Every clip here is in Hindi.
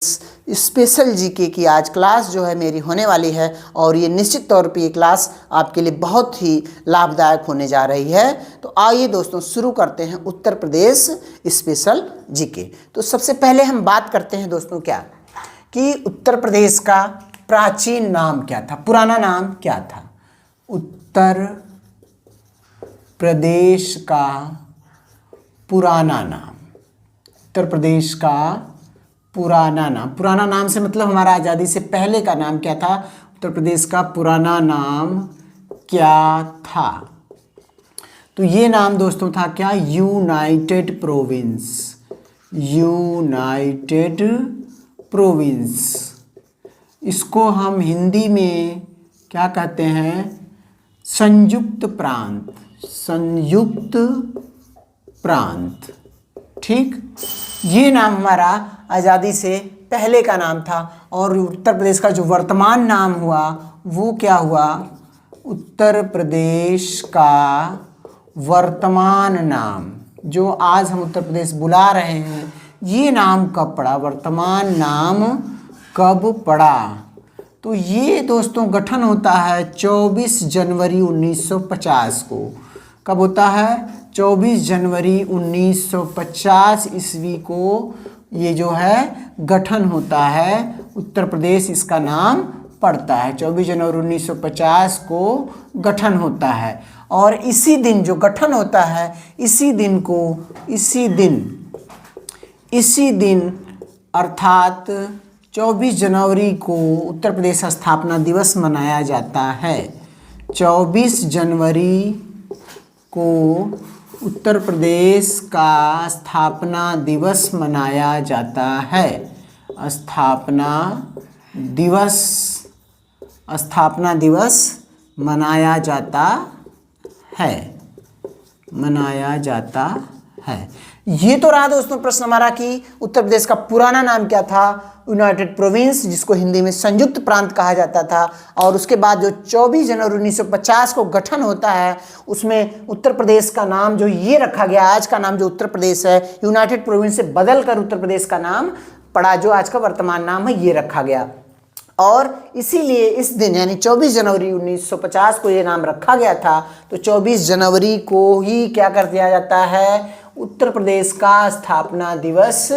स्पेशल जीके की आज क्लास जो है मेरी होने वाली है और ये निश्चित तौर पे ये क्लास आपके लिए बहुत ही लाभदायक होने जा रही है। तो आइए दोस्तों शुरू करते हैं उत्तर प्रदेश स्पेशल जीके। तो सबसे पहले हम बात करते हैं दोस्तों क्या कि उत्तर प्रदेश का प्राचीन नाम क्या था, पुराना नाम क्या था। उत्तर प्रदेश का पुराना नाम, उत्तर प्रदेश का पुराना नाम से मतलब हमारा आज़ादी से पहले का नाम क्या था। उत्तर प्रदेश का पुराना नाम क्या था, तो ये नाम दोस्तों था क्या, यूनाइटेड प्रोविंस। यूनाइटेड प्रोविंस, इसको हम हिंदी में क्या कहते हैं, संयुक्त प्रांत। संयुक्त प्रांत, ठीक। ये नाम हमारा आज़ादी से पहले का नाम था और उत्तर प्रदेश का जो वर्तमान नाम हुआ वो क्या हुआ, उत्तर प्रदेश का वर्तमान नाम जो आज हम उत्तर प्रदेश बुला रहे हैं, ये नाम कब पड़ा, वर्तमान नाम कब पड़ा। तो ये दोस्तों गठन होता है 24 जनवरी 1950 को। कब होता है, 24 जनवरी 1950 ईस्वी को ये जो है गठन होता है, उत्तर प्रदेश इसका नाम पड़ता है। 24 जनवरी 1950 को गठन होता है और इसी दिन जो गठन होता है, इसी दिन अर्थात 24 जनवरी को उत्तर प्रदेश स्थापना दिवस मनाया जाता है। 24 जनवरी को उत्तर प्रदेश का स्थापना दिवस मनाया जाता है। स्थापना दिवस मनाया जाता है। ये तो रहा दोस्तों प्रश्न हमारा कि उत्तर प्रदेश का पुराना नाम क्या था, यूनाइटेड प्रोविंस, जिसको हिंदी में संयुक्त प्रांत कहा जाता था। और उसके बाद जो 24 जनवरी 1950 को गठन होता है, उसमें उत्तर प्रदेश का नाम जो ये रखा गया, आज का नाम जो उत्तर प्रदेश है, यूनाइटेड प्रोविंस से बदल कर उत्तर प्रदेश का नाम पड़ा, जो आज का वर्तमान नाम है, ये रखा गया। और इसीलिए इस दिन यानी 24 जनवरी 1950 को ये नाम रखा गया था। तो 24 जनवरी को ही क्या कर दिया जाता है, उत्तर प्रदेश का स्थापना दिवस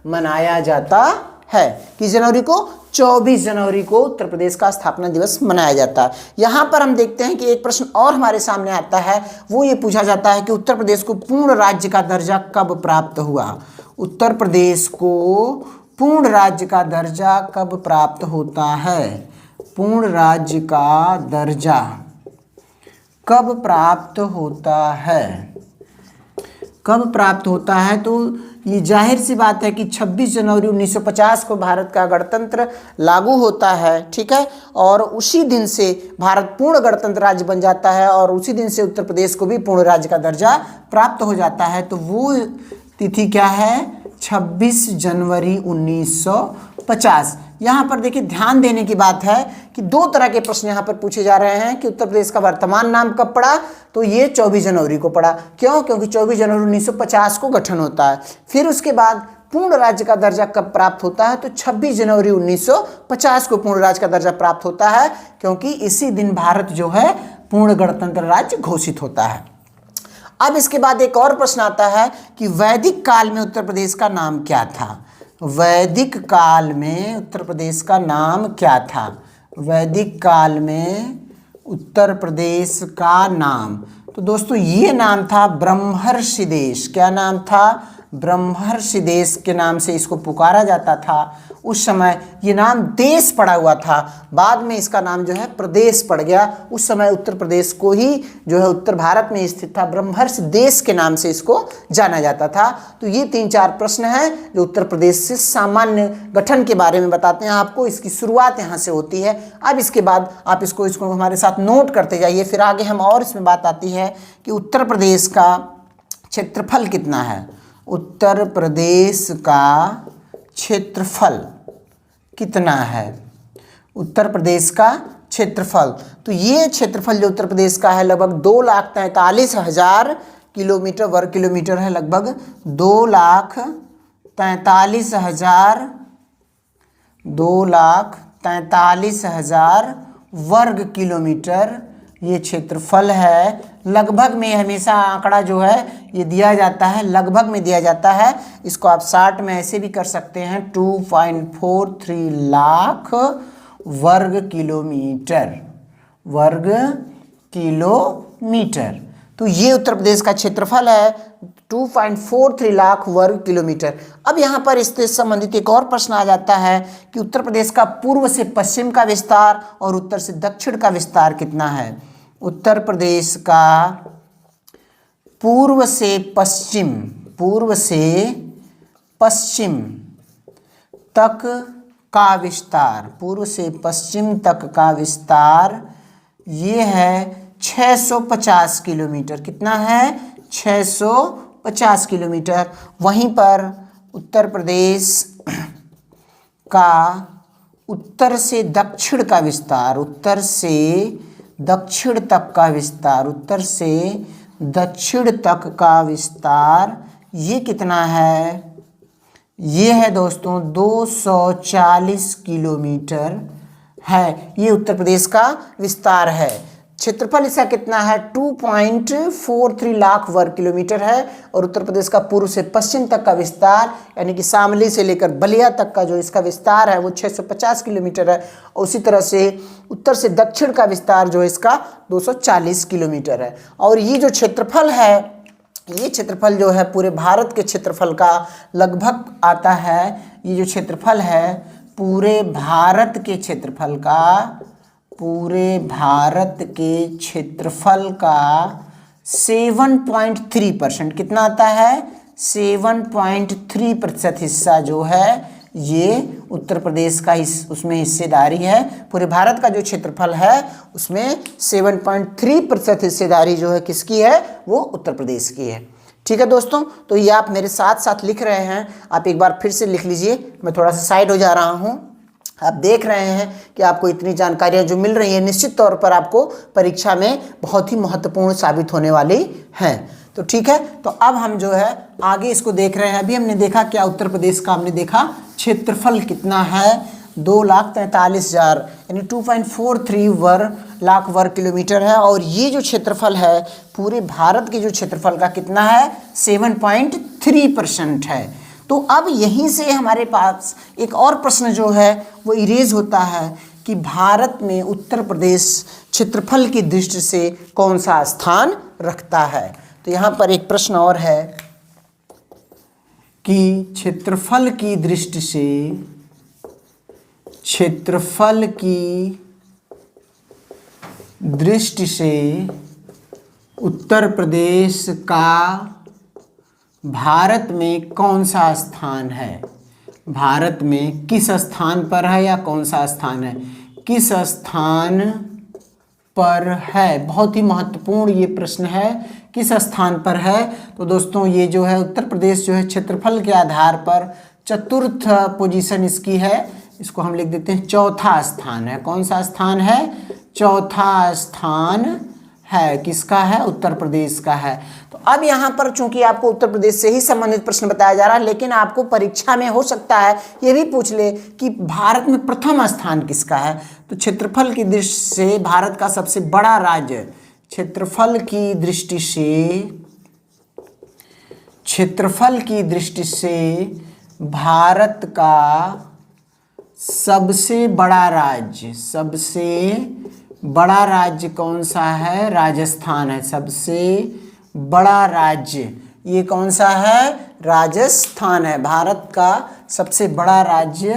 मनाया जाता है। किस जनवरी को, 24 जनवरी को उत्तर प्रदेश का स्थापना दिवस मनाया जाता है। यहाँ पर हम देखते हैं कि एक प्रश्न और हमारे सामने आता है, वो ये पूछा जाता है कि उत्तर प्रदेश को पूर्ण राज्य का दर्जा कब प्राप्त हुआ। उत्तर प्रदेश को पूर्ण राज्य का दर्जा कब प्राप्त होता है, पूर्ण राज्य का दर्जा कब प्राप्त होता है, कब प्राप्त होता है। तो ये जाहिर सी बात है कि 26 जनवरी 1950 को भारत का गणतंत्र लागू होता है, ठीक है। और उसी दिन से भारत पूर्ण गणतंत्र राज्य बन जाता है और उसी दिन से उत्तर प्रदेश को भी पूर्ण राज्य का दर्जा प्राप्त हो जाता है। तो वो तिथि क्या है, 26 जनवरी 1950। यहाँ पर देखिए ध्यान देने की बात है कि दो तरह के प्रश्न यहाँ पर पूछे जा रहे हैं कि उत्तर प्रदेश का वर्तमान नाम कब पड़ा, तो ये 24 जनवरी को पड़ा। क्यों, क्योंकि 24 जनवरी 1950 को गठन होता है। फिर उसके बाद पूर्ण राज्य का दर्जा कब प्राप्त होता है, तो 26 जनवरी 1950 को पूर्ण राज्य का दर्जा प्राप्त होता है, क्योंकि इसी दिन भारत जो है पूर्ण गणतंत्र राज्य घोषित होता है। अब इसके बाद एक और प्रश्न आता है कि वैदिक काल में उत्तर प्रदेश का नाम क्या था। वैदिक काल में उत्तर प्रदेश का नाम क्या था, वैदिक काल में उत्तर प्रदेश का नाम, तो दोस्तों ये नाम था ब्रह्मर्षि देश। क्या नाम था, ब्रह्मर्षि देश के नाम से इसको पुकारा जाता था। उस समय ये नाम देश पड़ा हुआ था, बाद में इसका नाम जो है प्रदेश पड़ गया। उस समय उत्तर प्रदेश को ही जो है उत्तर भारत में स्थित था, ब्रह्मर्षि देश के नाम से इसको जाना जाता था। तो ये 3-4 प्रश्न हैं जो उत्तर प्रदेश से सामान्य गठन के बारे में बताते हैं आपको। इसकी शुरुआत यहाँ से होती है। अब इसके बाद आप इसको हमारे साथ नोट करते जाइए, फिर आगे हम और इसमें बात आती है कि उत्तर प्रदेश का क्षेत्रफल कितना है। उत्तर प्रदेश का क्षेत्रफल कितना है, उत्तर प्रदेश का क्षेत्रफल, तो ये क्षेत्रफल जो उत्तर प्रदेश का है लगभग 2,43,000 किलोमीटर वर्ग किलोमीटर है, लगभग 2,43,000 2,43,000 वर्ग किलोमीटर ये क्षेत्रफल है। लगभग में हमेशा आंकड़ा जो है ये दिया जाता है, लगभग में दिया जाता है। इसको आप 60 में ऐसे भी कर सकते हैं, 2.43 लाख वर्ग किलोमीटर, वर्ग किलोमीटर। तो ये उत्तर प्रदेश का क्षेत्रफल है, 2.43 लाख वर्ग किलोमीटर। अब यहाँ पर इससे संबंधित एक और प्रश्न आ जाता है कि उत्तर प्रदेश का पूर्व से पश्चिम का विस्तार और उत्तर से दक्षिण का विस्तार कितना है। उत्तर प्रदेश का पूर्व से पश्चिम तक का विस्तार, पूर्व से पश्चिम तक का विस्तार ये है 650 किलोमीटर। कितना है? 650 किलोमीटर। वहीं पर उत्तर प्रदेश का उत्तर से दक्षिण का विस्तार, उत्तर से दक्षिण तक का विस्तार, उत्तर से दक्षिण तक का विस्तार ये कितना है? ये है दोस्तों 240 किलोमीटर है। ये उत्तर प्रदेश का विस्तार है। क्षेत्रफल इसका कितना है? 2.43 लाख वर्ग किलोमीटर है। और उत्तर प्रदेश का पूर्व से पश्चिम तक का विस्तार यानी कि शामली से लेकर बलिया तक का जो इसका विस्तार है वो 650 किलोमीटर है। और उसी तरह से उत्तर से दक्षिण का विस्तार जो है इसका 240 किलोमीटर है। और ये जो क्षेत्रफल है, ये क्षेत्रफल जो है पूरे भारत के क्षेत्रफल का लगभग आता है। ये जो क्षेत्रफल है पूरे भारत के क्षेत्रफल का, पूरे भारत के क्षेत्रफल का 7.3%। कितना आता है? 7.3% हिस्सा जो है ये उत्तर प्रदेश का उसमें हिस्सेदारी है। पूरे भारत का जो क्षेत्रफल है उसमें 7.3% हिस्सेदारी जो है किसकी है? वो उत्तर प्रदेश की है। ठीक है दोस्तों, तो ये आप मेरे साथ साथ लिख रहे हैं, आप एक बार फिर से लिख लीजिए। मैं थोड़ा सा साइड हो जा रहा हूँ। आप देख रहे हैं कि आपको इतनी जानकारियाँ जो मिल रही हैं निश्चित तौर पर आपको परीक्षा में बहुत ही महत्वपूर्ण साबित होने वाली हैं। तो ठीक है, तो अब हम जो है आगे इसको देख रहे हैं। अभी हमने देखा क्या उत्तर प्रदेश का, हमने देखा क्षेत्रफल कितना है, 2,43,000 यानी 2.43 लाख वर्ग किलोमीटर है। और ये जो क्षेत्रफल है पूरे भारत के जो क्षेत्रफल का कितना है? 7.3% है। तो अब यहीं से हमारे पास एक और प्रश्न जो है वो इरेज होता है कि भारत में उत्तर प्रदेश क्षेत्रफल की दृष्टि से कौन सा स्थान रखता है। तो यहाँ पर एक प्रश्न और है कि क्षेत्रफल की दृष्टि से, क्षेत्रफल की दृष्टि से उत्तर प्रदेश का भारत में कौन सा स्थान है? भारत में किस स्थान पर है या कौन सा स्थान है? किस स्थान पर है? बहुत ही महत्वपूर्ण ये प्रश्न है, किस स्थान पर है। तो दोस्तों ये जो है उत्तर प्रदेश जो है क्षेत्रफल के आधार पर चतुर्थ पोजीशन इसकी है। इसको हम लिख देते हैं चौथा स्थान है। कौन सा स्थान है? चौथा स्थान है। किसका है? उत्तर प्रदेश का है। तो अब यहाँ पर चूंकि आपको उत्तर प्रदेश से ही संबंधित प्रश्न बताया जा रहा है, लेकिन आपको परीक्षा में हो सकता है ये भी पूछ ले कि भारत में प्रथम स्थान किसका है। तो क्षेत्रफल की दृष्टि से भारत का सबसे बड़ा राज्य, क्षेत्रफल की दृष्टि से, क्षेत्रफल की दृष्टि से भारत का सबसे बड़ा राज्य, सबसे बड़ा राज्य कौन सा है? राजस्थान है। सबसे बड़ा राज्य ये कौन सा है? राजस्थान है। भारत का सबसे बड़ा राज्य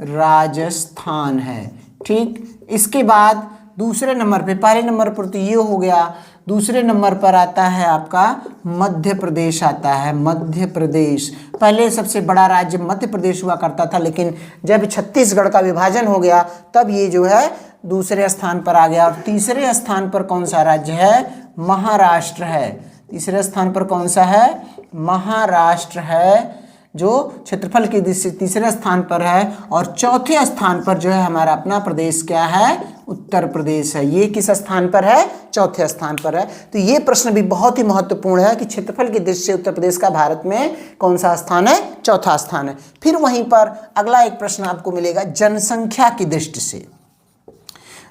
राजस्थान है। ठीक, इसके बाद दूसरे नंबर पे, पहले नंबर पर तो ये हो गया, दूसरे नंबर पर आता है आपका मध्य प्रदेश आता है। मध्य प्रदेश पहले सबसे बड़ा राज्य मध्य प्रदेश हुआ करता था, लेकिन जब छत्तीसगढ़ का विभाजन हो गया तब ये जो है दूसरे स्थान पर आ गया। और तीसरे स्थान पर कौन सा राज्य है? महाराष्ट्र है। तीसरे स्थान पर कौन सा है? महाराष्ट्र है। जो क्षेत्रफल की दृष्टि से तीसरे स्थान पर है, और चौथे स्थान पर जो है हमारा अपना प्रदेश क्या है, उत्तर प्रदेश है। ये किस स्थान पर है, चौथे स्थान पर है। तो ये प्रश्न भी बहुत ही महत्वपूर्ण है कि क्षेत्रफल की दृष्टि से उत्तर प्रदेश का भारत में कौन सा स्थान है, चौथा स्थान है। फिर वहीं पर अगला एक प्रश्न आपको मिलेगा जनसंख्या की दृष्टि से।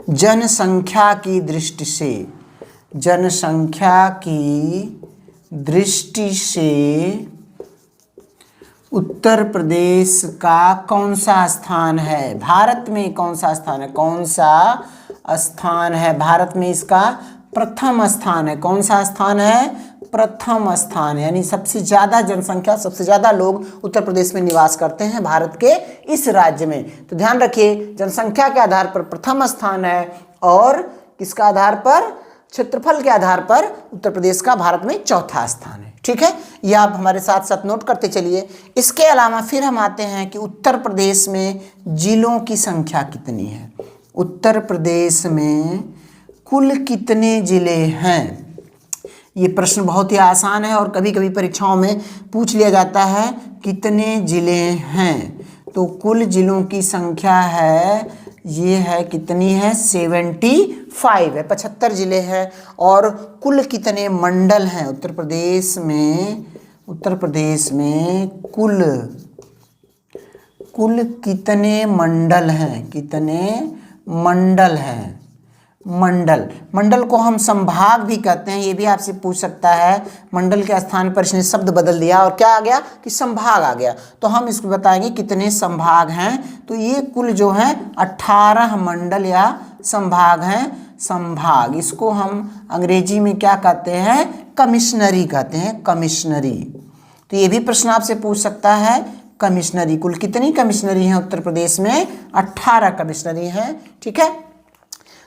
जनसंख्या की दृष्टि से, जनसंख्या की दृष्टि से उत्तर प्रदेश का कौन सा स्थान है, भारत में कौन सा स्थान है, कौन सा स्थान है भारत में, इसका प्रथम स्थान है। कौन सा स्थान है, प्रथम स्थान, यानी सबसे ज़्यादा जनसंख्या, सबसे ज़्यादा लोग उत्तर प्रदेश में निवास करते हैं भारत के इस राज्य में। तो ध्यान रखिए, जनसंख्या के आधार पर प्रथम स्थान है, और किसका आधार पर, क्षेत्रफल के आधार पर उत्तर प्रदेश का भारत में चौथा स्थान है। ठीक है, ये आप हमारे साथ साथ नोट करते चलिए। इसके अलावा फिर हम आते हैं कि उत्तर प्रदेश में जिलों की संख्या कितनी है। उत्तर प्रदेश में कुल कितने जिले हैं। ये प्रश्न बहुत ही आसान है और कभी कभी परीक्षाओं में पूछ लिया जाता है कितने जिले हैं। तो कुल जिलों की संख्या है, ये है कितनी है, 75 है, 75 जिले हैं। और कुल कितने मंडल हैं उत्तर प्रदेश में, उत्तर प्रदेश में कुल कितने मंडल हैं, कितने मंडल हैं। मंडल को हम संभाग भी कहते हैं, ये भी आपसे पूछ सकता है। मंडल के स्थान पर इसने शब्द बदल दिया और क्या आ गया कि संभाग आ गया। तो हम इसको बताएंगे कितने संभाग हैं। तो ये कुल जो है 18 मंडल या संभाग हैं। संभाग, इसको हम अंग्रेजी में क्या कहते हैं, कमिश्नरी कहते हैं, कमिश्नरी। तो ये भी प्रश्न आपसे पूछ सकता है, कमिश्नरी, कुल कितनी कमिश्नरी हैं उत्तर प्रदेश में, 18 कमिश्नरी हैं। ठीक है,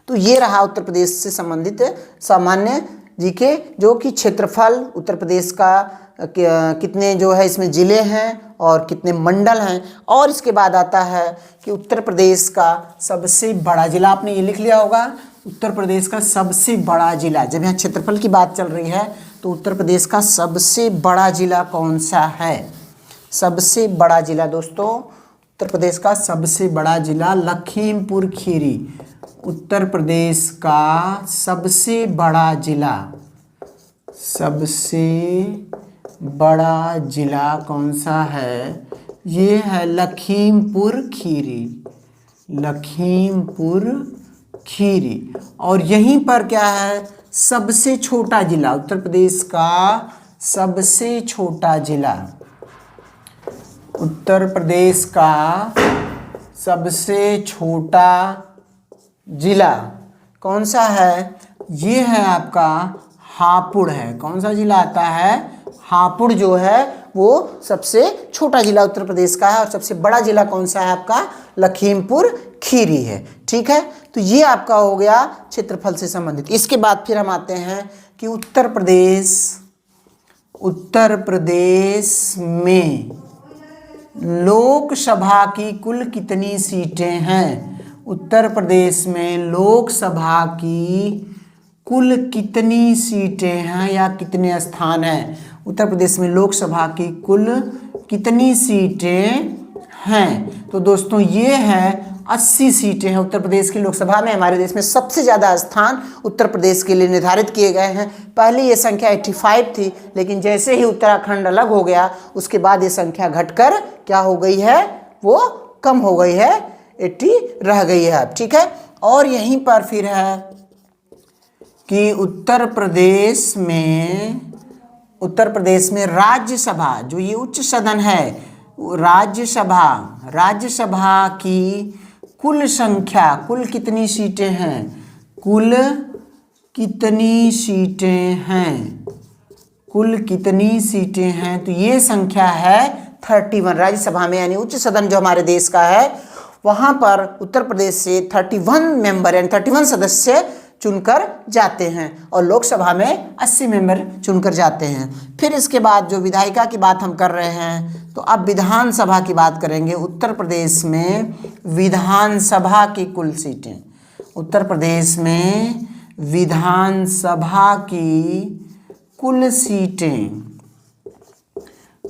तो ये रहा उत्तर प्रदेश से संबंधित सामान्य जीके, जो कि क्षेत्रफल उत्तर प्रदेश का कितने जो है इसमें जिले हैं और कितने मंडल हैं। और इसके बाद आता है कि उत्तर प्रदेश का सबसे बड़ा जिला, आपने ये लिख लिया होगा, उत्तर प्रदेश का सबसे बड़ा जिला। जब यहाँ क्षेत्रफल की बात चल रही है तो उत्तर प्रदेश का सबसे बड़ा जिला कौन सा है, सबसे बड़ा जिला दोस्तों, उत्तर प्रदेश का सबसे बड़ा जिला लखीमपुर खीरी। उत्तर प्रदेश का सबसे बड़ा जिला, सबसे बड़ा जिला कौन सा है, ये है लखीमपुर खीरी, लखीमपुर खीरी। और यहीं पर क्या है, सबसे छोटा जिला, उत्तर प्रदेश का सबसे छोटा जिला, उत्तर प्रदेश का सबसे छोटा जिला कौन सा है, ये है आपका हापुड़ है। कौन सा जिला आता है, हापुड़ जो है वो सबसे छोटा जिला उत्तर प्रदेश का है। और सबसे बड़ा जिला कौन सा है आपका, लखीमपुर खीरी है। ठीक है, तो ये आपका हो गया क्षेत्रफल से संबंधित। इसके बाद फिर हम आते हैं कि उत्तर प्रदेश में लोकसभा की कुल कितनी सीटें हैं। उत्तर प्रदेश में लोकसभा की कुल कितनी सीटें हैं या कितने स्थान हैं। उत्तर प्रदेश में लोकसभा की कुल कितनी सीटें हैं। तो दोस्तों ये है 80 सीटें हैं उत्तर प्रदेश की लोकसभा में। हमारे देश में सबसे ज़्यादा स्थान उत्तर प्रदेश के लिए निर्धारित किए गए हैं। पहले ये संख्या 85 थी, लेकिन जैसे ही उत्तराखंड अलग हो गया उसके बाद ये संख्या घटकर क्या हो गई है, वो कम हो गई है, 80 रह गई है अब। ठीक है, और यहीं पर फिर है कि उत्तर प्रदेश में राज्यसभा, जो ये उच्च सदन है, राज्यसभा की कुल संख्या, कुल कितनी सीटें हैं, कुल कितनी सीटें हैं, कुल कितनी सीटें हैं। तो ये संख्या है 31 राज्यसभा में, यानी उच्च सदन जो हमारे देश का है वहाँ पर उत्तर प्रदेश से 31 मेंबर यानी 31 सदस्य चुनकर जाते हैं और लोकसभा में 80 मेंबर चुनकर जाते हैं। फिर इसके बाद जो विधायिका की बात हम कर रहे हैं, तो अब विधानसभा की बात करेंगे। उत्तर प्रदेश में विधानसभा की कुल सीटें, उत्तर प्रदेश में विधानसभा की कुल सीटें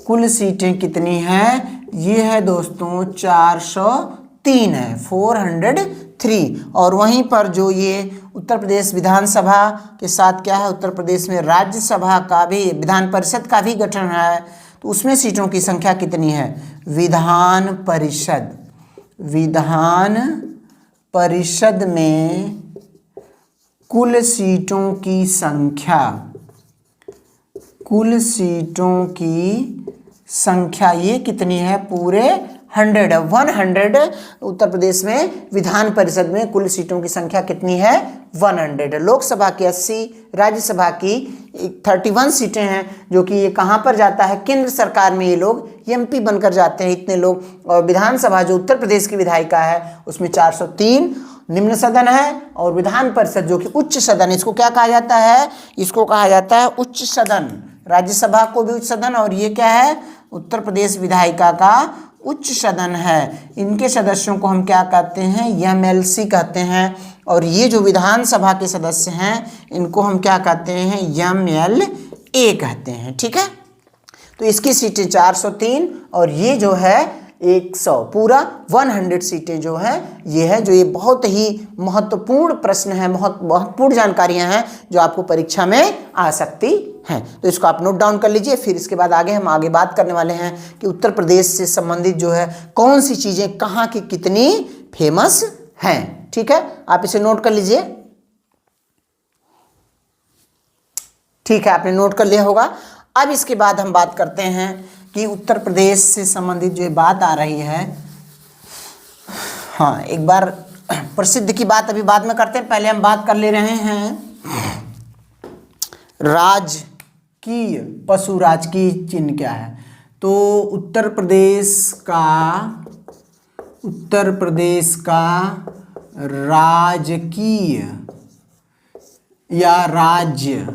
कुल सीटें कितनी हैं? ये है दोस्तों 403 है, 403। और वहीं पर जो ये उत्तर प्रदेश विधानसभा के साथ क्या है, उत्तर प्रदेश में राज्यसभा का भी, विधान परिषद का भी गठन है, तो उसमें सीटों की संख्या कितनी है? विधान परिषद में कुल सीटों की संख्या ये कितनी है? पूरे 100 उत्तर प्रदेश में विधान परिषद में कुल सीटों की संख्या कितनी है? 100। लोकसभा की 80, राज्यसभा की 31 सीटें हैं, जो कि ये कहाँ पर जाता है? केंद्र सरकार में ये लोग एमपी बनकर जाते हैं इतने लोग। और विधानसभा जो उत्तर प्रदेश की विधायिका है उसमें 403 निम्न सदन है, और विधान परिषद जो कि उच्च सदन, इसको क्या कहा जाता है? इसको कहा जाता है उच्च सदन। राज्यसभा को भी उच्च सदन, और ये क्या है? उत्तर प्रदेश विधायिका का उच्च सदन है। इनके सदस्यों को हम क्या कहते हैं? एमएलसी कहते हैं। और ये जो विधानसभा के सदस्य हैं इनको हम क्या कहते हैं? एमएलए कहते हैं। ठीक है, तो इसकी सीटें 403 और ये जो है 100, पूरा 100 सीटें जो है ये है। जो ये बहुत ही महत्वपूर्ण प्रश्न है, महत्वपूर्ण जानकारियां हैं जो आपको परीक्षा में आ सकती हैं। तो इसको आप नोट डाउन कर लीजिए। फिर इसके बाद हम आगे बात करने वाले हैं कि उत्तर प्रदेश से संबंधित जो है कौन सी चीजें कहाँ की कितनी फेमस हैं। ठीक है, आप इसे नोट कर लीजिए। ठीक है, आपने नोट कर लिया होगा। अब इसके बाद हम बात करते हैं कि उत्तर प्रदेश से संबंधित जो बात आ रही है, हाँ एक बार प्रसिद्ध की बात अभी बाद में करते हैं, पहले हम बात कर ले रहे हैं राजकीय पशु। राजकीय चिन्ह क्या है? तो उत्तर प्रदेश का राजकीय या राज्य,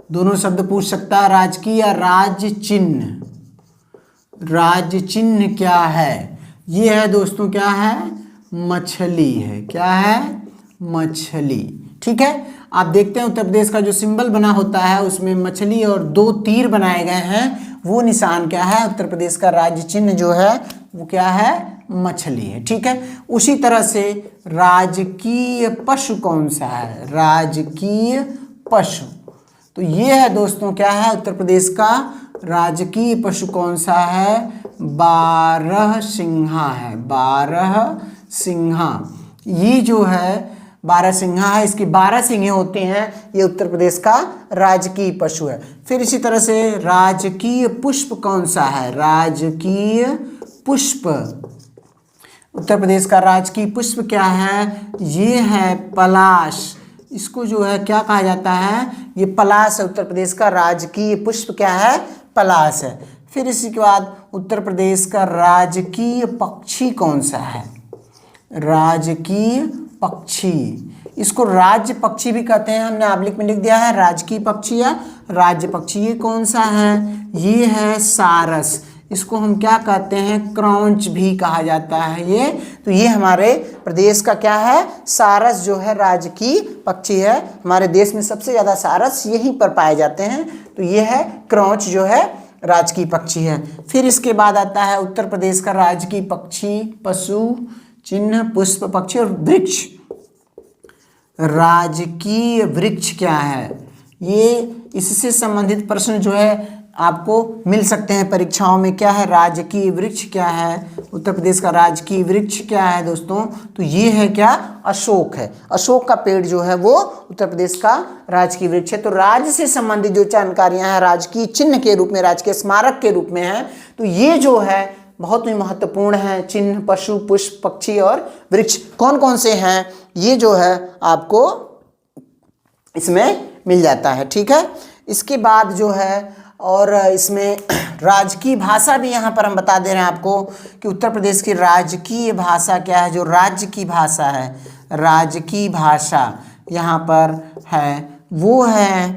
दोनों शब्द पूछ सकता है, राजकीय या राज्य चिन्ह। राज्य चिन्ह क्या है? ये है दोस्तों, क्या है? मछली है। क्या है? मछली। ठीक है, आप देखते हैं उत्तर प्रदेश का जो सिंबल बना होता है उसमें मछली और 2 तीर बनाए गए हैं, वो निशान क्या है? उत्तर प्रदेश का राज्य चिन्ह जो है वो क्या है? मछली है। ठीक है, उसी तरह से राजकीय पशु कौन सा है? राजकीय पशु, तो ये है दोस्तों क्या है? उत्तर प्रदेश का राजकीय पशु कौन सा है? बारहसिंघा है। बारहसिंघा, ये जो है बारहसिंघा है, इसके 12 सिंघे होते हैं, ये उत्तर प्रदेश का राजकीय पशु है। फिर इसी तरह से राजकीय पुष्प कौन सा है? राजकीय पुष्प, उत्तर प्रदेश का राजकीय पुष्प क्या है? ये है पलाश। इसको जो है क्या कहा जाता है? ये पलाश है। उत्तर प्रदेश का राजकीय पुष्प क्या है? पलाश है। फिर इसी के बाद उत्तर प्रदेश का राजकीय पक्षी कौन सा है? राजकीय पक्षी, इसको राज्य पक्षी भी कहते हैं, हमने आबलिक में लिख दिया है राजकीय पक्षी या राज्य पक्षी। ये कौन सा है? ये है सारस। इसको हम क्या कहते हैं? क्रॉन्च भी कहा जाता है ये। तो ये हमारे प्रदेश का क्या है? सारस जो है राजकीय पक्षी है। हमारे देश में सबसे ज़्यादा सारस यहीं पर पाए जाते हैं, तो ये है क्रॉन्च जो है राजकीय पक्षी है। फिर इसके बाद आता है उत्तर प्रदेश का राजकीय पक्षी, पशु चिन्ह, पुष्प, पक्षी और वृक्ष। राजकीय वृक्ष क्या है? ये इससे संबंधित प्रश्न जो है आपको मिल सकते हैं परीक्षाओं में। क्या है? राजकीय वृक्ष क्या है? उत्तर प्रदेश का राजकीय वृक्ष क्या है दोस्तों? तो ये है क्या? अशोक है। अशोक का पेड़ जो है वो उत्तर प्रदेश का राजकीय वृक्ष है। तो राज्य से संबंधित जो जानकारियां हैं राजकीय चिन्ह के रूप में, राजकीय स्मारक के रूप में है, तो ये जो है बहुत ही महत्वपूर्ण है। चिन्ह, पशु, पुष्प, पक्षी और वृक्ष कौन कौन से हैं, ये जो है आपको इसमें मिल जाता है। ठीक है, इसके बाद जो है और इसमें राजकीय भाषा भी यहाँ पर हम बता दे रहे हैं आपको कि उत्तर प्रदेश की राजकीय भाषा क्या है। जो राज्य की भाषा है, राजकीय भाषा यहाँ पर है वो है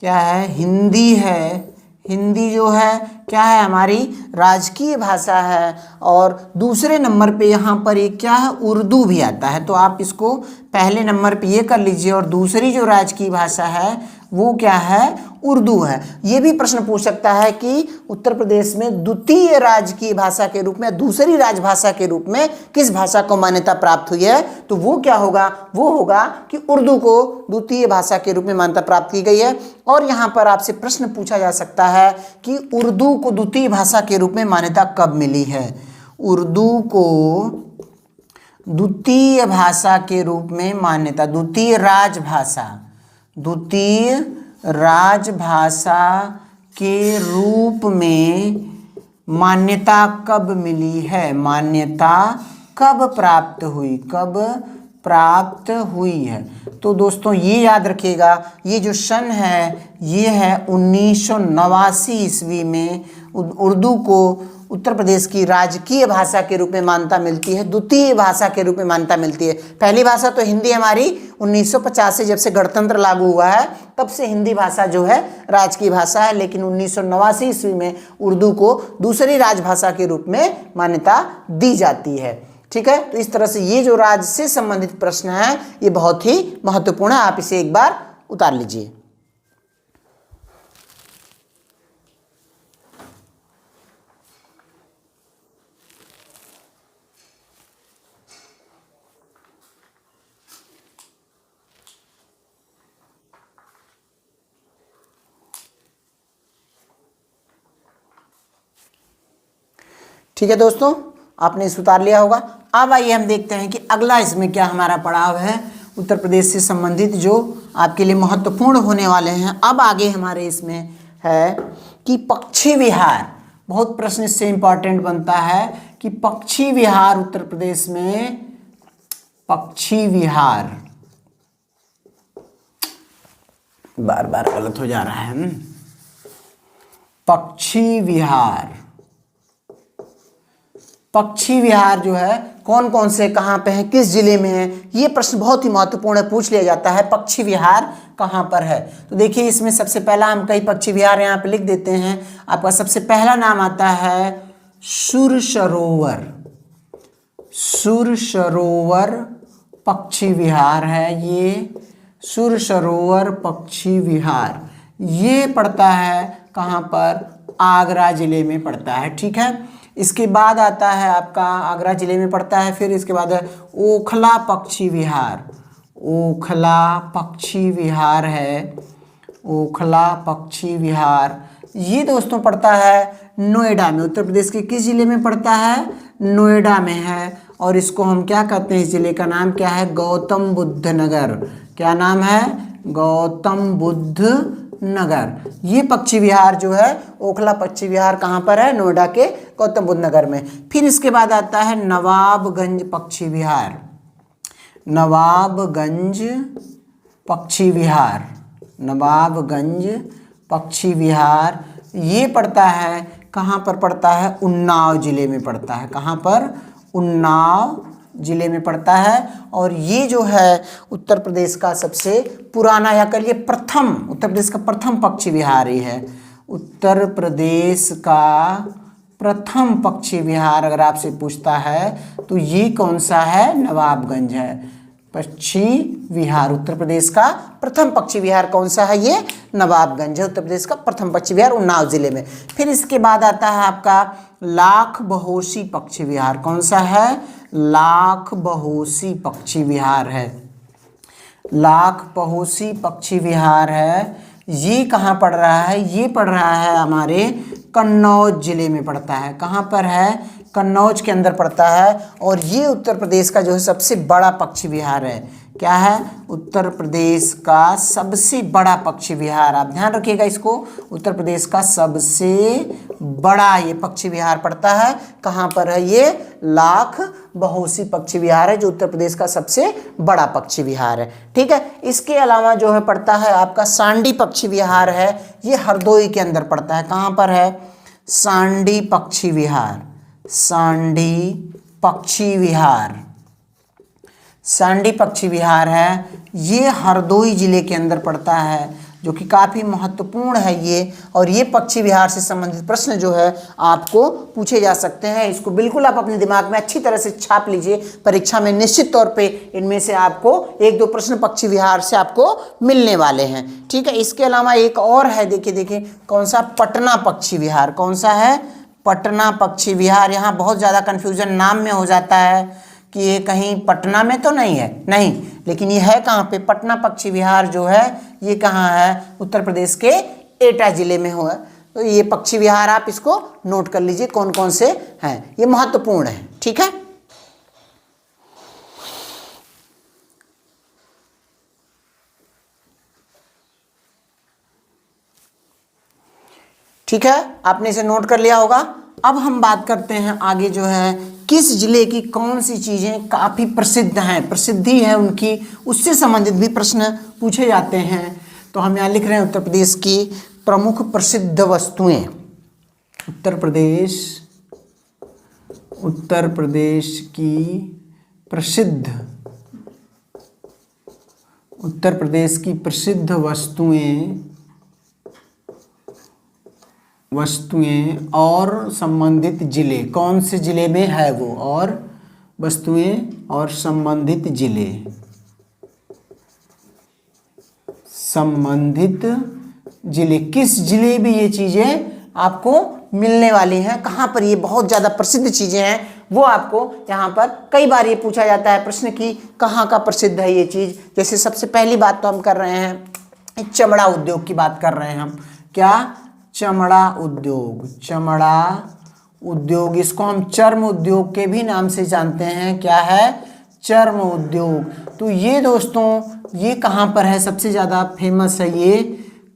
क्या है? हिंदी है। हिंदी जो है क्या है, हमारी राजकीय भाषा है। और दूसरे नंबर पे यहाँ पर ये क्या है, उर्दू भी आता है। तो आप इसको पहले नंबर पे ये कर लीजिए। और दूसरी जो राजकीय भाषा है वो क्या है, उर्दू है। ये भी प्रश्न पूछ सकता है कि उत्तर प्रदेश में द्वितीय राजकीय भाषा के रूप में, दूसरी राजभाषा के रूप में किस भाषा को मान्यता प्राप्त हुई है। तो वो क्या होगा, वो होगा कि उर्दू को द्वितीय भाषा के रूप में मान्यता प्राप्त की गई है। और यहाँ पर आपसे प्रश्न पूछा जा सकता है कि उर्दू को द्वितीय भाषा के रूप में मान्यता कब मिली है। उर्दू को द्वितीय भाषा के रूप में मान्यता, द्वितीय राजभाषा के रूप में मान्यता कब मिली है, मान्यता कब प्राप्त हुई है। तो दोस्तों ये याद रखिएगा, ये जो सन है ये है 1989 ईस्वी में उर्दू को उत्तर प्रदेश की राजकीय भाषा के रूप में मान्यता मिलती है, द्वितीय भाषा के रूप में मान्यता मिलती है। पहली भाषा तो हिंदी हमारी 1950 से, जब से गणतंत्र लागू हुआ है तब से हिंदी भाषा जो है राजकीय भाषा है। लेकिन 1989 ईस्वी में उर्दू को दूसरी राजभाषा के रूप में मान्यता दी जाती है। ठीक है, तो इस तरह से ये जो राज्य से संबंधित प्रश्न है ये बहुत ही महत्वपूर्ण है। आप इसे एक बार उतार लीजिए। ठीक है दोस्तों, आपने इस उतार लिया होगा। अब आइए हम देखते हैं कि अगला इसमें क्या हमारा पड़ाव है उत्तर प्रदेश से संबंधित, जो आपके लिए महत्वपूर्ण होने वाले हैं। अब आगे हमारे इसमें है कि पक्षी विहार। बहुत प्रश्न इससे इंपॉर्टेंट बनता है कि पक्षी विहार, उत्तर प्रदेश में पक्षी विहार, बार बार गलत हो जा रहा है, पक्षी विहार जो है कौन कौन से, कहाँ पे है, किस जिले में है, ये प्रश्न बहुत ही महत्वपूर्ण है, पूछ लिया जाता है पक्षी विहार कहाँ पर है। तो देखिए इसमें सबसे पहला हम कई पक्षी विहार यहाँ पे लिख देते हैं। आपका सबसे पहला नाम आता है सुरसरोवर पक्षी विहार है। ये सुरसरोवर पक्षी विहार ये पड़ता है कहाँ पर, आगरा जिले में पड़ता है। ठीक है, इसके बाद आता है आपका, आगरा जिले में पड़ता है। फिर इसके बाद है ओखला पक्षी विहार, ओखला पक्षी विहार है, ओखला पक्षी विहार ये दोस्तों पड़ता है नोएडा में। उत्तर प्रदेश के किस जिले में पड़ता है, नोएडा में है। और इसको हम क्या कहते हैं, इस जिले का नाम क्या है, गौतम बुद्ध नगर। क्या नाम है, गौतम बुद्ध नगर। ये पक्षी विहार जो है ओखला पक्षी विहार कहाँ पर है, नोएडा के गौतम बुद्ध नगर में। फिर इसके बाद आता है नवाबगंज पक्षी विहार, नवाबगंज पक्षी विहार, नवाबगंज पक्षी विहार ये पड़ता है कहाँ पर पड़ता है, उन्नाव जिले में पड़ता है। कहाँ पर, उन्नाव जिले में पड़ता है। और ये जो है उत्तर प्रदेश का सबसे पुराना या कहिए प्रथम, उत्तर प्रदेश का प्रथम पक्षी विहार ही है। उत्तर प्रदेश का प्रथम पक्षी विहार अगर आपसे पूछता है तो ये कौन सा है, नवाबगंज है। पक्षी विहार उत्तर प्रदेश का प्रथम पक्षी विहार कौन सा है, ये नवाबगंज है। उत्तर प्रदेश का प्रथम पक्षी विहार उन्नाव जिले में। फिर इसके बाद आता है आपका लाख बहोशी पक्षी विहार। कौन सा है, लाख बहोशी पक्षी विहार है, लाख बहोशी पक्षी विहार है। ये कहाँ पड़ रहा है, ये पड़ रहा है हमारे कन्नौज जिले में पड़ता है। कहाँ पर है, कन्नौज के अंदर पड़ता है। और ये उत्तर प्रदेश का जो है सबसे बड़ा पक्षी विहार है। क्या है, उत्तर प्रदेश का सबसे बड़ा पक्षी विहार। आप ध्यान रखिएगा इसको, उत्तर प्रदेश का सबसे बड़ा ये पक्षी विहार पड़ता है। कहाँ पर है, ये लाख बहोशी पक्षी विहार है जो उत्तर प्रदेश का सबसे बड़ा पक्षी विहार है। ठीक है, इसके अलावा जो है पड़ता है आपका सांडी पक्षी विहार है। ये हरदोई के अंदर पड़ता है। कहाँ पर है, सांडी पक्षी विहार, सांडी पक्षी विहार, सांडी पक्षी विहार है। ये हरदोई जिले के अंदर पड़ता है। जो कि काफ़ी महत्वपूर्ण है ये, और ये पक्षी विहार से संबंधित प्रश्न जो है आपको पूछे जा सकते हैं। इसको बिल्कुल आप अपने दिमाग में अच्छी तरह से छाप लीजिए, परीक्षा में निश्चित तौर पे इनमें से आपको 1-2 प्रश्न पक्षी विहार से आपको मिलने वाले हैं। ठीक है, इसके अलावा एक और है, देखिए कौन सा, पटना पक्षी विहार। कौन सा है? पटना पक्षी विहार। यहाँ बहुत ज़्यादा कन्फ्यूजन नाम में हो जाता है कि ये कहीं पटना में तो नहीं है, नहीं, लेकिन ये है कहाँ पे? पटना पक्षी विहार जो है ये कहाँ है? उत्तर प्रदेश के एटा जिले में हुआ। तो ये पक्षी विहार आप इसको नोट कर लीजिए कौन कौन से हैं, ये महत्वपूर्ण है। ठीक है, ठीक है, आपने इसे नोट कर लिया होगा। अब हम बात करते हैं आगे जो है किस जिले की कौन सी चीज़ें काफ़ी प्रसिद्ध हैं, प्रसिद्धि है उनकी, उससे संबंधित भी प्रश्न पूछे जाते हैं। तो हम यहाँ लिख रहे हैं उत्तर प्रदेश की प्रमुख प्रसिद्ध वस्तुएं। उत्तर प्रदेश की प्रसिद्ध, उत्तर प्रदेश की प्रसिद्ध वस्तुएं और संबंधित जिले, कौन से जिले में है वो, और वस्तुएं और संबंधित जिले, किस जिले में ये चीज़ें आपको मिलने वाली हैं, कहाँ पर ये बहुत ज़्यादा प्रसिद्ध चीज़ें हैं, वो आपको यहाँ पर कई बार ये पूछा जाता है प्रश्न की कहाँ का प्रसिद्ध है ये चीज़। जैसे सबसे पहली बात तो हम कर रहे हैं चमड़ा उद्योग की बात कर रहे हैं हम। क्या? चमड़ा उद्योग, इसको हम चर्म उद्योग के भी नाम से जानते हैं। क्या है? चर्म उद्योग। तो ये दोस्तों ये कहाँ पर है? सबसे ज़्यादा फेमस है ये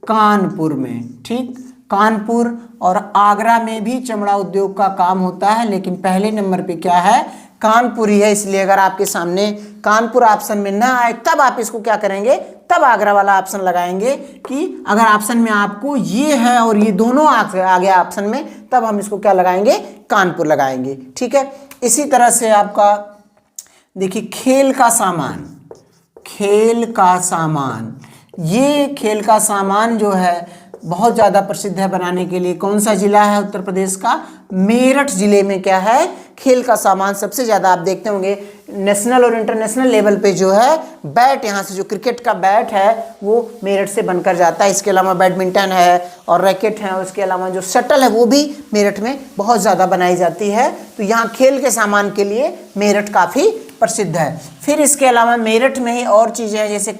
कानपुर में। ठीक, कानपुर और आगरा में भी चमड़ा उद्योग का काम होता है, लेकिन पहले नंबर पे क्या है? कानपुर ही है। इसलिए अगर आपके सामने कानपुर ऑप्शन में ना आए तब आप इसको क्या करेंगे? तब आगरा वाला ऑप्शन लगाएंगे कि अगर ऑप्शन में आपको ये है और ये दोनों आ गया ऑप्शन में, तब हम इसको क्या लगाएंगे? कानपुर लगाएंगे। ठीक है, इसी तरह से आपका देखिए खेल का सामान, ये खेल का सामान जो है बहुत ज़्यादा प्रसिद्ध है बनाने के लिए। कौन सा जिला है उत्तर प्रदेश का? मेरठ जिले में क्या है? खेल का सामान सबसे ज़्यादा आप देखते होंगे नेशनल और इंटरनेशनल लेवल पे जो है बैट, यहाँ से जो क्रिकेट का बैट है वो मेरठ से बनकर जाता है। इसके अलावा बैडमिंटन है और रैकेट है, उसके अलावा जो शटल है वो भी मेरठ में बहुत ज़्यादा बनाई जाती है। तो यहाँ खेल के सामान के लिए मेरठ काफ़ी प्रसिद्ध है। फिर इसके अलावा मेरठ में ही और चीज़ें हैं, जैसे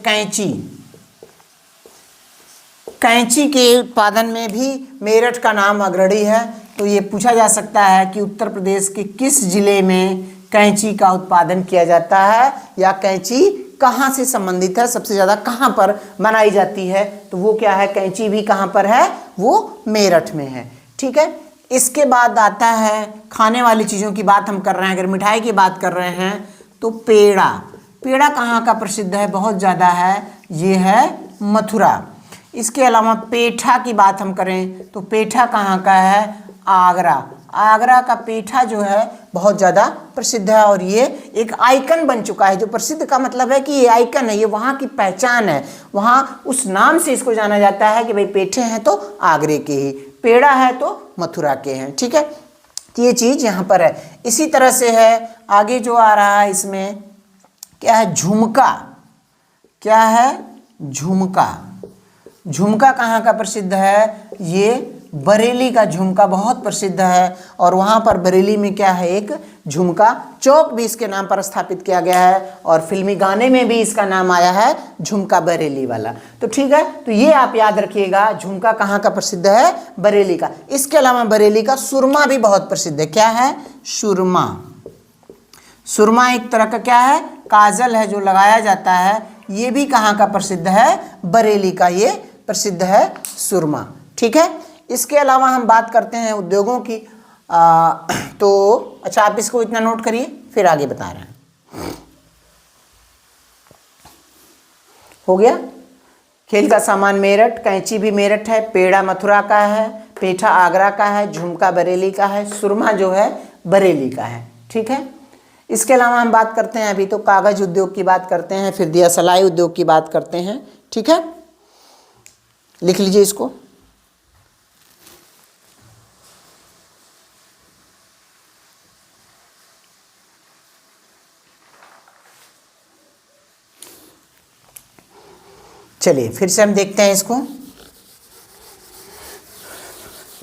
कैंची के उत्पादन में भी मेरठ का नाम अग्रणी है। तो ये पूछा जा सकता है कि उत्तर प्रदेश के किस जिले में कैंची का उत्पादन किया जाता है, या कैंची कहाँ से संबंधित है, सबसे ज़्यादा कहाँ पर बनाई जाती है। तो वो क्या है? कैंची भी कहाँ पर है? वो मेरठ में है। ठीक है, इसके बाद आता है खाने वाली चीज़ों की बात हम कर रहे हैं। अगर मिठाई की बात कर रहे हैं तो पेड़ा कहाँ का प्रसिद्ध है? बहुत ज़्यादा है, ये है मथुरा। इसके अलावा पेठा की बात हम करें तो पेठा कहाँ का है? आगरा का पेठा जो है बहुत ज़्यादा प्रसिद्ध है, और ये एक आइकन बन चुका है। जो प्रसिद्ध का मतलब है कि ये आइकन है, ये वहाँ की पहचान है, वहाँ उस नाम से इसको जाना जाता है कि भाई पेठे हैं तो आगरे के ही, पेड़ा है तो मथुरा के हैं। ठीक है, तो ये चीज़ यहाँ पर है। इसी तरह से है आगे जो आ रहा है इसमें क्या है? झुमका। क्या है? झुमका कहाँ का प्रसिद्ध है? ये बरेली का झुमका बहुत प्रसिद्ध है, और वहाँ पर बरेली में क्या है? एक झुमका चौक भी इसके नाम पर स्थापित किया गया है, और फिल्मी गाने में भी इसका नाम आया है झुमका बरेली वाला। तो ठीक है, तो ये आप याद रखिएगा, झुमका कहाँ का प्रसिद्ध है? बरेली का। इसके अलावा बरेली का सुरमा भी बहुत प्रसिद्ध है। क्या है? सुरमा एक तरह का क्या है? काजल है जो लगाया जाता है। ये भी कहाँ का प्रसिद्ध है? बरेली का ये प्रसिद्ध है सुरमा। ठीक है, इसके अलावा हम बात करते हैं उद्योगों की। तो अच्छा, आप इसको इतना नोट करिए, फिर आगे बता रहे हैं। हो गया? खेल का सामान मेरठ, कैंची भी मेरठ है, पेड़ा मथुरा का है, पेठा आगरा का है, झुमका बरेली का है, सुरमा जो है बरेली का है। ठीक है, इसके अलावा हम बात करते हैं अभी तो कागज उद्योग की बात करते हैं, फिर दिया सलाई उद्योग की बात करते हैं। ठीक है, लिख लीजिए इसको। चलिए फिर से हम देखते हैं इसको।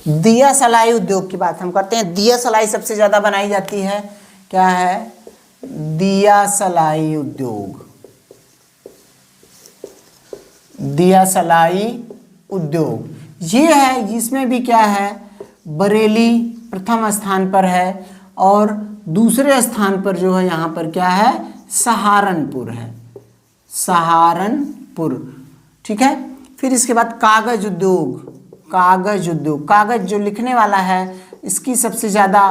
दिया सलाई उद्योग की बात हम करते हैं। दिया सलाई सबसे ज्यादा बनाई जाती है, क्या है? दिया सलाई उद्योग। दिया सलाई उद्योग ये है, जिसमें भी क्या है, बरेली प्रथम स्थान पर है और दूसरे स्थान पर जो है यहाँ पर क्या है, सहारनपुर है, सहारनपुर। ठीक है। फिर इसके बाद कागज उद्योग। कागज उद्योग, कागज जो लिखने वाला है इसकी सबसे ज़्यादा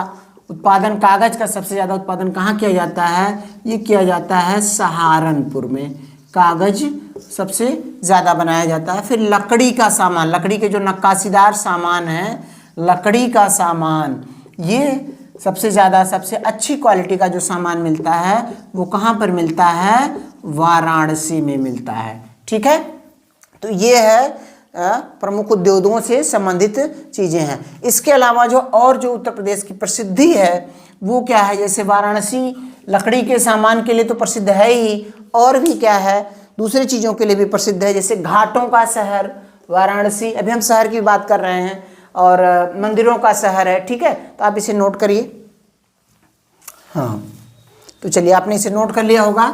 उत्पादन, कागज का सबसे ज़्यादा उत्पादन कहाँ किया जाता है? ये किया जाता है सहारनपुर में, कागज सबसे ज़्यादा बनाया जाता है। फिर लकड़ी का सामान, लकड़ी के जो नक्काशीदार सामान है, लकड़ी का सामान, ये सबसे ज़्यादा सबसे अच्छी क्वालिटी का जो सामान मिलता है वो कहाँ पर मिलता है? वाराणसी में मिलता है। ठीक है। तो ये है प्रमुख उद्योगों से संबंधित चीज़ें हैं। इसके अलावा जो और जो उत्तर प्रदेश की प्रसिद्धि है वो क्या है? जैसे वाराणसी लकड़ी के सामान के लिए तो प्रसिद्ध है ही, और भी क्या है, दूसरी चीज़ों के लिए भी प्रसिद्ध है। जैसे घाटों का शहर वाराणसी, अभी हम शहर की बात कर रहे हैं, और मंदिरों का शहर है। ठीक है। तो आप इसे नोट करिए। हाँ, तो चलिए आपने इसे नोट कर लिया होगा।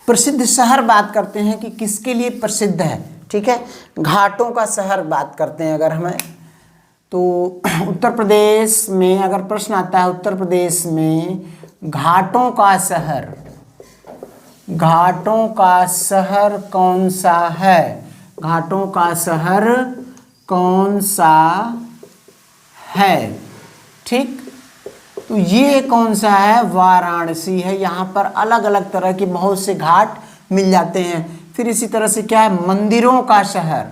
प्रसिद्ध शहर बात करते हैं कि किसके लिए प्रसिद्ध है। ठीक है। घाटों का शहर बात करते हैं अगर हमें, तो उत्तर प्रदेश में अगर प्रश्न आता है, उत्तर प्रदेश में घाटों का शहर, घाटों का शहर कौन सा है? घाटों का शहर कौन सा है? ठीक। तो ये कौन सा है? वाराणसी है। यहाँ पर अलग अलग तरह के बहुत से घाट मिल जाते हैं। फिर इसी तरह से क्या है? मंदिरों का शहर,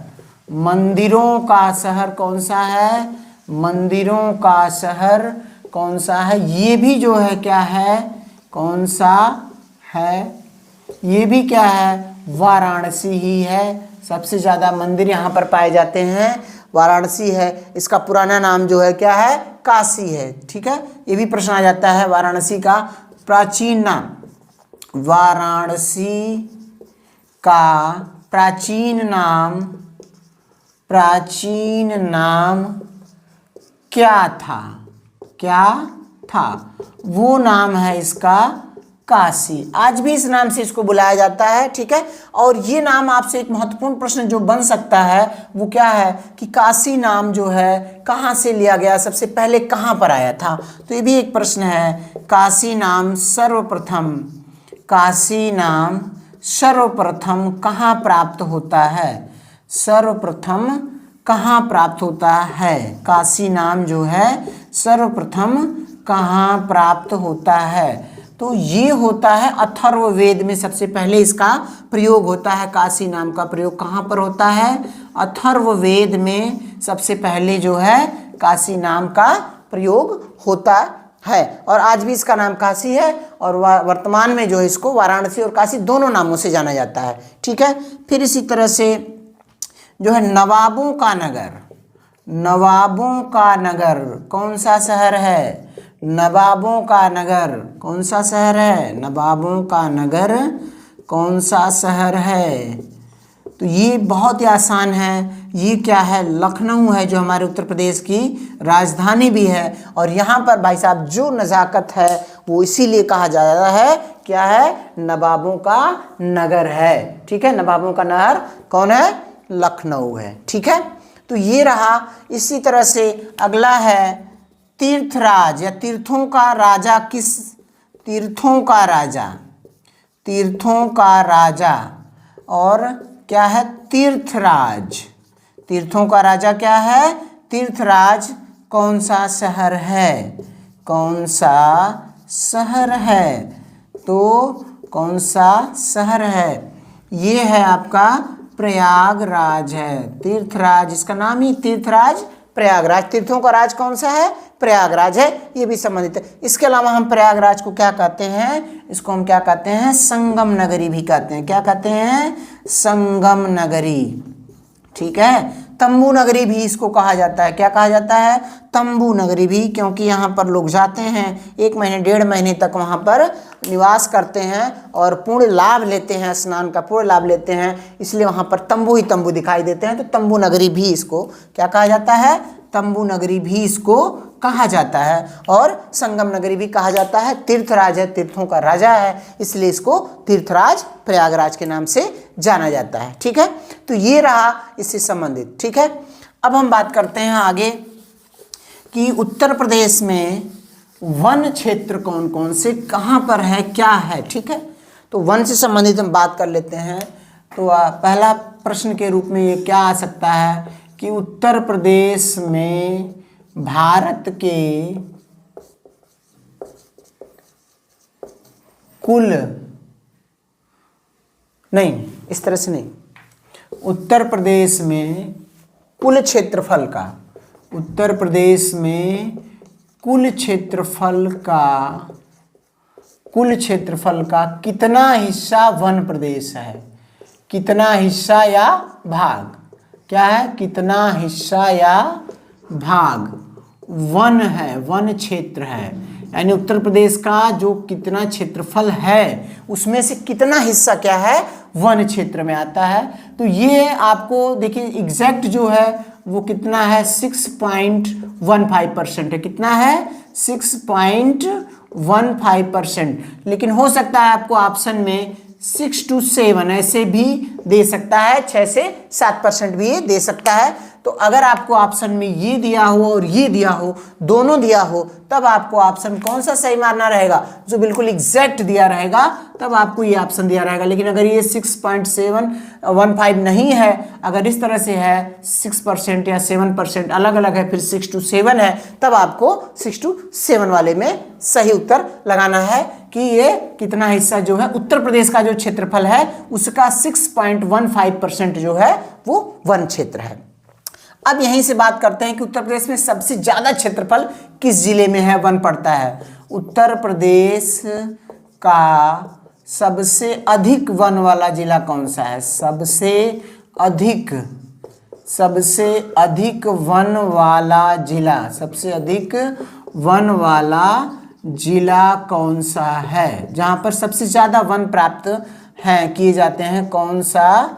मंदिरों का शहर कौन सा है? मंदिरों का शहर कौन सा है? ये भी जो है क्या है, कौन सा है? ये भी क्या है? वाराणसी ही है। सबसे ज़्यादा मंदिर यहाँ पर पाए जाते हैं, वाराणसी है। इसका पुराना नाम जो है क्या है? काशी है। ठीक है। ये भी प्रश्न आ जाता है वाराणसी का प्राचीन नाम, वाराणसी का प्राचीन नाम, प्राचीन नाम क्या था? क्या था? वो नाम है इसका काशी। आज भी इस नाम से इसको बुलाया जाता है। ठीक है। और ये नाम आपसे एक महत्वपूर्ण प्रश्न जो बन सकता है वो क्या है कि काशी नाम जो है कहाँ से लिया गया, सबसे पहले कहाँ पर आया था? तो ये भी एक प्रश्न है। काशी नाम सर्वप्रथम, काशी नाम सर्वप्रथम कहाँ प्राप्त होता है? सर्वप्रथम कहाँ प्राप्त होता है? काशी नाम जो है सर्वप्रथम कहाँ प्राप्त होता है? तो ये होता है अथर्ववेद में, सबसे पहले इसका प्रयोग होता है। काशी नाम का प्रयोग कहाँ पर होता है? अथर्ववेद में सबसे पहले जो है काशी नाम का प्रयोग होता है। और आज भी इसका नाम काशी है, और वर्तमान में जो है इसको वाराणसी और काशी दोनों नामों से जाना जाता है। ठीक है। फिर इसी तरह से जो है नवाबों का नगर, नवाबों का नगर कौन सा शहर है? नवाबों का नगर कौन सा शहर है? नवाबों का नगर कौन सा शहर है? तो ये बहुत ही आसान है। ये क्या है? लखनऊ है, जो हमारे उत्तर प्रदेश की राजधानी भी है। और यहाँ पर भाई साहब जो नज़ाकत है वो इसीलिए कहा जा रहा है, क्या है? नवाबों का नगर है। ठीक है। नवाबों का नगर कौन है? लखनऊ है। ठीक है। तो ये रहा। इसी तरह से अगला है तीर्थराज या तीर्थों का राजा। किस? तीर्थों का राजा, तीर्थों का राजा, और क्या है? तीर्थराज। तीर्थों का राजा क्या है? तीर्थराज कौन सा शहर है? कौन सा शहर है? तो कौन सा शहर है? ये है आपका प्रयागराज है। तीर्थराज, इसका नाम ही तीर्थराज प्रयागराज। तीर्थों का राज कौन सा है? प्रयागराज है। ये भी संबंधित है। इसके अलावा हम प्रयागराज को क्या कहते हैं? इसको हम क्या कहते हैं? संगम नगरी भी कहते हैं। क्या कहते हैं? संगम नगरी। ठीक है। तंबू नगरी भी इसको कहा जाता है। क्या कहा जाता है? तंबू नगरी भी, क्योंकि यहाँ पर लोग जाते हैं 1 महीने 1.5 महीने तक वहाँ पर निवास करते हैं और पूर्ण लाभ लेते हैं, स्नान का पूर्ण लाभ लेते हैं, इसलिए वहाँ पर तंबू ही तंबू दिखाई देते हैं। तो तंबू नगरी भी इसको क्या कहा जाता है? तंबू नगरी भी इसको कहा जाता है। और संगम नगरी भी कहा जाता है। तीर्थराज है, तीर्थों का राजा है, इसलिए इसको तीर्थराज प्रयागराज के नाम से जाना जाता है। ठीक है, तो ये रहा इससे संबंधित। ठीक है, अब हम बात करते हैं आगे कि उत्तर प्रदेश में वन क्षेत्र कौन कौन से कहाँ पर है, क्या है। ठीक है, तो वन से संबंधित हम बात कर लेते हैं। तो पहला प्रश्न के रूप में ये क्या आ सकता है कि उत्तर प्रदेश में भारत के कुल, नहीं इस तरह से नहीं, उत्तर प्रदेश में कुल क्षेत्रफल का, उत्तर प्रदेश में कुल क्षेत्रफल का कितना हिस्सा वन प्रदेश है, कितना हिस्सा या भाग, क्या है? कितना हिस्सा या भाग वन है, वन क्षेत्र है। यानी उत्तर प्रदेश का जो कितना क्षेत्रफल है उसमें से कितना हिस्सा क्या है? वन क्षेत्र में आता है। तो ये आपको देखिए एग्जैक्ट जो है वो कितना है? 6.15% है। कितना है? 6.15%। लेकिन हो सकता है आपको ऑप्शन में 6 to 7 ऐसे भी दे सकता है, 6 से 7% भी ये दे सकता है। तो अगर आपको ऑप्शन में ये दिया हो और ये दिया हो, दोनों दिया हो, तब आपको ऑप्शन कौन सा सही मानना रहेगा? जो बिल्कुल एग्जैक्ट दिया रहेगा तब आपको ये ऑप्शन दिया रहेगा। लेकिन अगर ये 6.715 नहीं है, अगर इस तरह से है 6% या 7% अलग अलग है, फिर 6 to 7 है, तब आपको 6 to 7 वाले में सही उत्तर लगाना है कि ये कितना हिस्सा जो है उत्तर प्रदेश का जो क्षेत्रफल है उसका 6.15% जो है वो वन क्षेत्र है। अब यहीं से बात करते हैं कि उत्तर प्रदेश में सबसे ज्यादा क्षेत्रफल किस जिले में है, वन पड़ता है। उत्तर प्रदेश का सबसे अधिक वन वाला जिला कौन सा है? सबसे अधिक वन वाला जिला, सबसे अधिक वन वाला जिला कौन सा है? जहां पर सबसे ज्यादा वन प्राप्त हैं, किए जाते हैं, कौन सा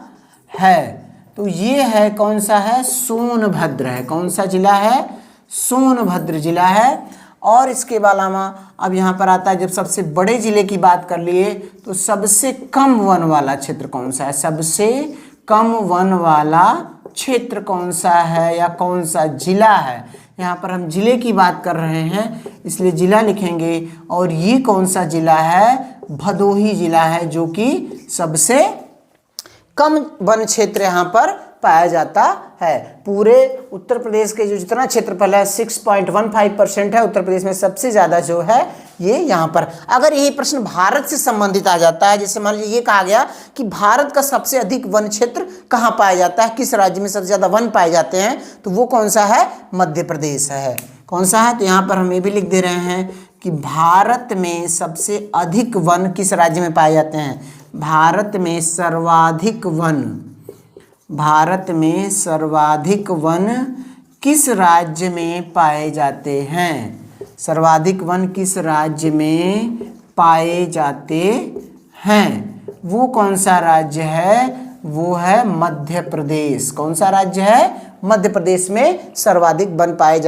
है? तो ये है, कौन सा है? सोनभद्र है। कौन सा जिला है? सोनभद्र जिला है। और इसके अलावा अब यहाँ पर आता है, जब सबसे बड़े जिले की बात कर लिए तो सबसे कम वन वाला क्षेत्र कौन सा है? सबसे कम वन वाला क्षेत्र कौन सा है या कौन सा जिला है? यहाँ पर हम जिले की बात कर रहे हैं इसलिए जिला लिखेंगे। और ये कौन सा जिला है? भदोही जिला है, जो कि सबसे कम वन क्षेत्र यहाँ पर पाया जाता है। पूरे उत्तर प्रदेश के जो जितना क्षेत्रफल है 6.15% है, उत्तर प्रदेश में सबसे ज़्यादा जो है ये यहाँ पर। अगर यही प्रश्न भारत से संबंधित आ जाता है, जैसे मान लीजिए ये कहा गया कि भारत का सबसे अधिक वन क्षेत्र कहाँ पाया जाता है, किस राज्य में सबसे ज़्यादा वन पाए जाते हैं, तो वो कौन सा है? मध्य प्रदेश है। कौन सा है? तो यहाँ पर हम ये भी लिख दे रहे हैं कि भारत में सबसे अधिक वन किस राज्य में पाए जाते हैं? भारत में सर्वाधिक वन किस राज्य में पाए जाते हैं? सर्वाधिक वन किस राज्य में पाए जाते हैं? वो कौन सा राज्य है? वो है मध्य प्रदेश। कौन सा राज्य है? मध्य प्रदेश में सर्वाधिक वन पाए